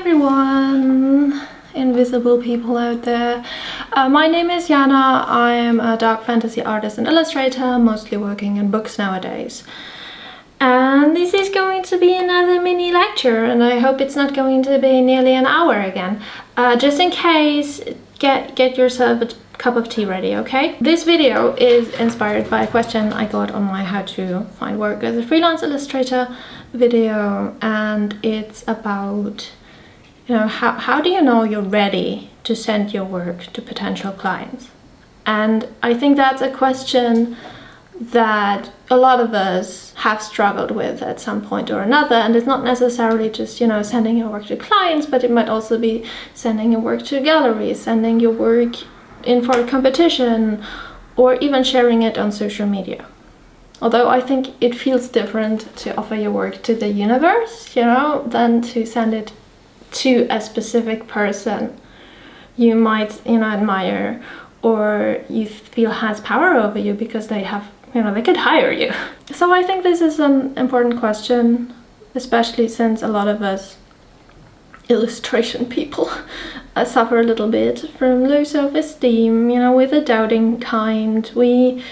everyone, invisible people out there. My name is Jana. I am a dark fantasy artist and illustrator, mostly working in books nowadays. And this is going to be another mini lecture, and I hope it's not going to be nearly an hour again. Just in case, get yourself a cup of tea ready, okay? This video is inspired by a question I got on my how to find work as a freelance illustrator video, and it's about, you know, how do you know you're ready to send your work to potential clients? And I think that's a question that a lot of us have struggled with at some point or another, and it's not necessarily just, you know, sending your work to clients, but it might also be sending your work to galleries, sending your work in for a competition, or even sharing it on social media. Although I think it feels different to offer your work to the universe, you know, than to send it to a specific person you might, you know, admire, or you feel has power over you because they have, you know, they could hire you. So I think this is an important question, especially since a lot of us illustration people suffer a little bit from low self-esteem, you know, with the doubting kind. We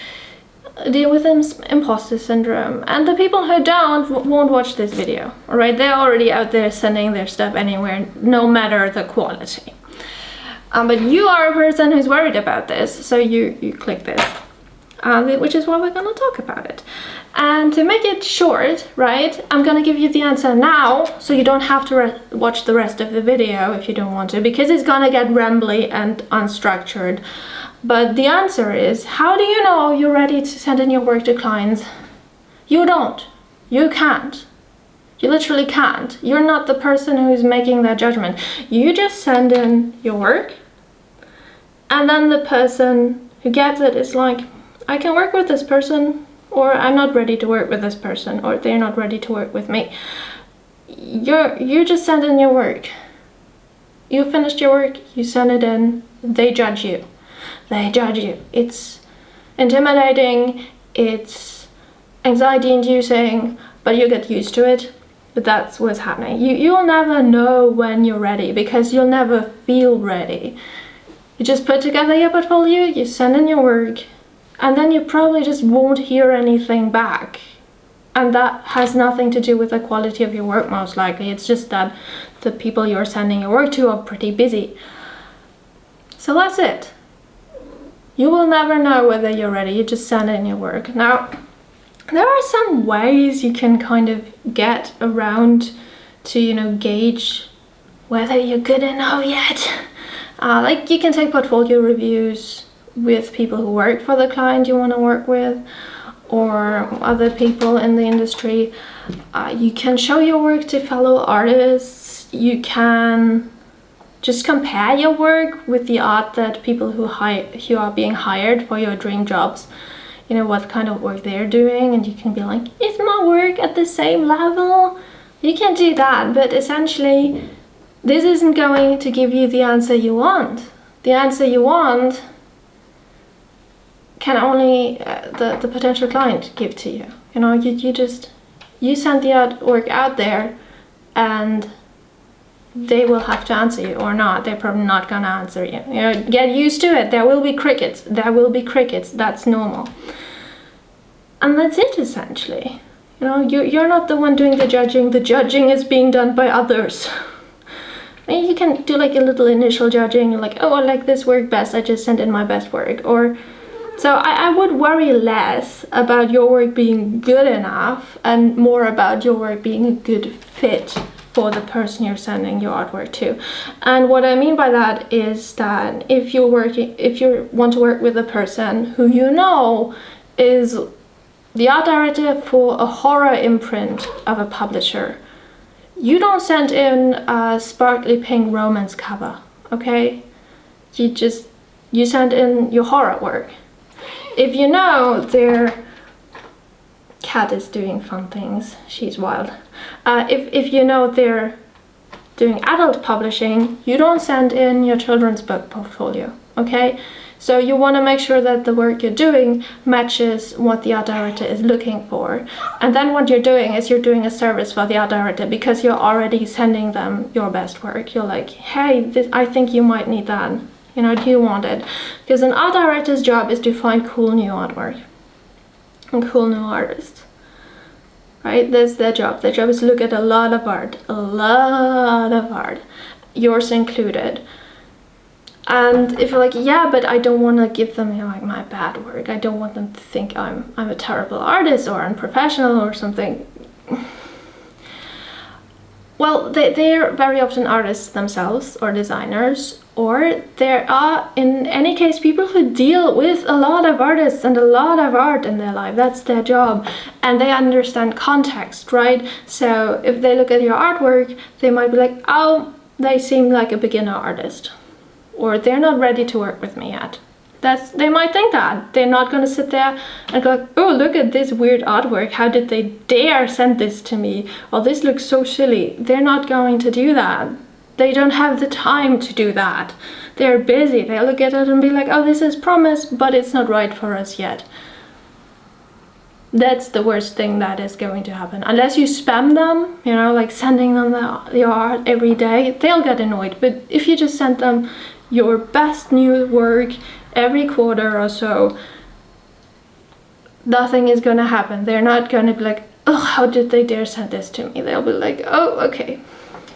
deal with imposter syndrome, and the people who won't watch this video, all right? They're already out there sending their stuff anywhere, no matter the quality. But you are a person who's worried about this, so you click this, which is why we're gonna talk about it. And to make it short, right, I'm gonna give you the answer now, so you don't have to watch the rest of the video if you don't want to, because it's gonna get rambly and unstructured. But the answer is, how do you know you're ready to send in your work to clients? You don't. You can't. You literally can't. You're not the person who's making that judgment. You just send in your work, and then the person who gets it is like, I can work with this person, or I'm not ready to work with this person, or they're not ready to work with me. You just send in your work. You finished your work, you send it in, they judge you. They judge you. It's intimidating, it's anxiety inducing, but you get used to it. But that's what's happening. You'll never know when you're ready, because you'll never feel ready. You just put together your portfolio, you send in your work, and then you probably just won't hear anything back. And that has nothing to do with the quality of your work, most likely. It's just that the people you're sending your work to are pretty busy. So that's it. You will never know whether you're ready. You just send in your work. Now, there are some ways you can kind of get around to, you know, gauge whether you're good enough yet. Like, you can take portfolio reviews with people who work for the client you want to work with, or other people in the industry. You can show your work to fellow artists. You can just compare your work with the art that people who are being hired for your dream jobs, you know, what kind of work they're doing, and you can be like, is my work at the same level? You can do that, but essentially this isn't going to give you the answer you want. The answer you want can only the potential client give to you. You know, you send the artwork out there, and they will have to answer you or not. They're probably not gonna answer you. You know, get used to it. There will be crickets. There will be crickets. That's normal. And that's it, essentially. You know, you're not the one doing the judging. The judging is being done by others. Maybe you can do like a little initial judging. You're like, oh, I like this work best. I just sent in my best work. Or so I would worry less about your work being good enough, and more about your work being a good fit for the person you're sending your artwork to. And what I mean by that is that if you want to work with a person who you know is the art director for a horror imprint of a publisher, you don't send in a sparkly pink romance cover, okay? You send in your horror work. If you know their cat is doing fun things, she's wild. If you know they're doing adult publishing, you don't send in your children's book portfolio, okay? So you want to make sure that the work you're doing matches what the art director is looking for. And then what you're doing is you're doing a service for the art director, because you're already sending them your best work. You're like, hey, I think you might need that. You know, do you want it? Because an art director's job is to find cool new artwork and cool new artists. Right? That's their job. Their job is to look at a lot of art, yours included. And if you're like, yeah, but I don't want to give them, you know, like my bad work. I don't want them to think I'm a terrible artist or unprofessional or something. Well, they're very often artists themselves, or designers, or there are, in any case, people who deal with a lot of artists and a lot of art in their life. That's their job, and they understand context, right? So if they look at your artwork, they might be like, oh, they seem like a beginner artist, or they're not ready to work with me yet. They might think that. They're not going to sit there and go like, oh, look at this weird artwork. How did they dare send this to me? Well, this looks so silly. They're not going to do that. They don't have the time to do that. They're busy. They look at it and be like, oh, this is promise, but it's not right for us yet. That's the worst thing that is going to happen. Unless you spam them, you know, like sending them the art every day, they'll get annoyed. But if you just send them your best new work every quarter or so, nothing is gonna happen. They're not gonna be like, oh, how did they dare send this to me? They'll be like, oh, okay,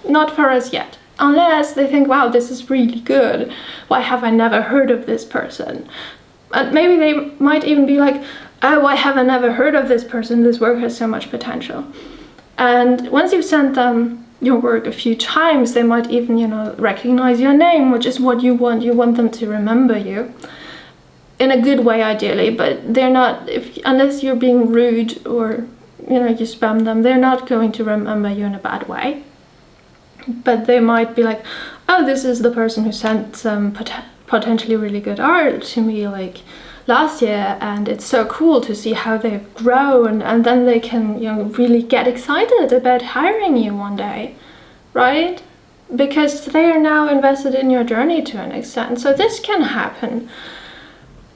not for us yet. Unless they think, wow, this is really good. Why have I never heard of this person? And maybe they might even be like, oh, why have I never heard of this person? This work has so much potential. And once you've sent them your work a few times, they might even, you know, recognize your name, which is what you want. You want them to remember you in a good way, ideally, but they're not, unless you're being rude or, you know, you spam them, they're not going to remember you in a bad way. But they might be like, oh, this is the person who sent some potentially really good art to me like last year, and it's so cool to see how they've grown, and then they can, you know, really get excited about hiring you one day, right? Because they are now invested in your journey to an extent. So this can happen.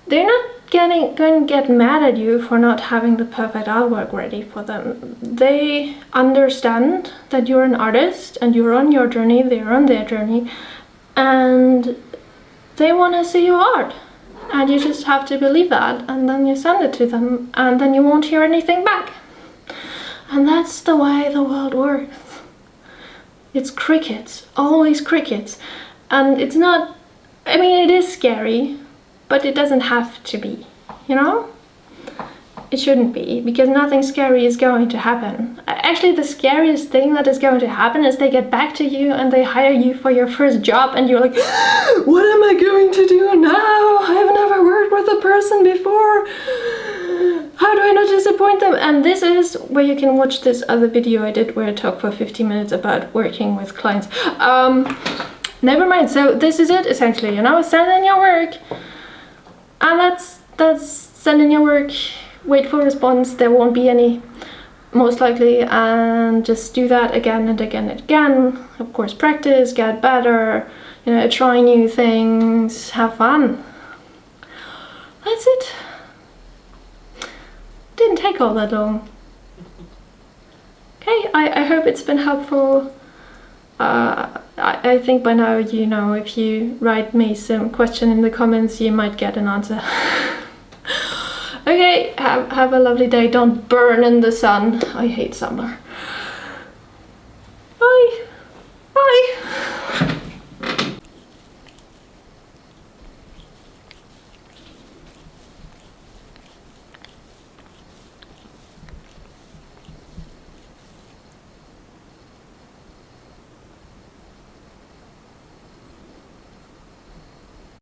They're not going to get mad at you for not having the perfect artwork ready for them. They understand that you're an artist and you're on your journey, they're on their journey, and they want to see your art. And you just have to believe that, and then you send it to them, and then you won't hear anything back. And that's the way the world works. It's crickets, always crickets. And it's not, I mean, it is scary, but it doesn't have to be, you know? It shouldn't be, because nothing scary is going to happen. Actually, the scariest thing that is going to happen is they get back to you and they hire you for your first job, and you're like, what am I going to do now? I've never worked with a person before. How do I not disappoint them? And this is where you can watch this other video I did where I talk for 15 minutes about working with clients. Never mind. So this is it, essentially, you know, send in your work. And that's send in your work. Wait for response, there won't be any, most likely, and just do that again and again and again. Of course, practice, get better, you know, try new things, have fun. That's it. Didn't take all that long. Okay, I hope it's been helpful. I think by now, you know, if you write me some question in the comments, you might get an answer. Okay, have a lovely day. Don't burn in the sun. I hate summer.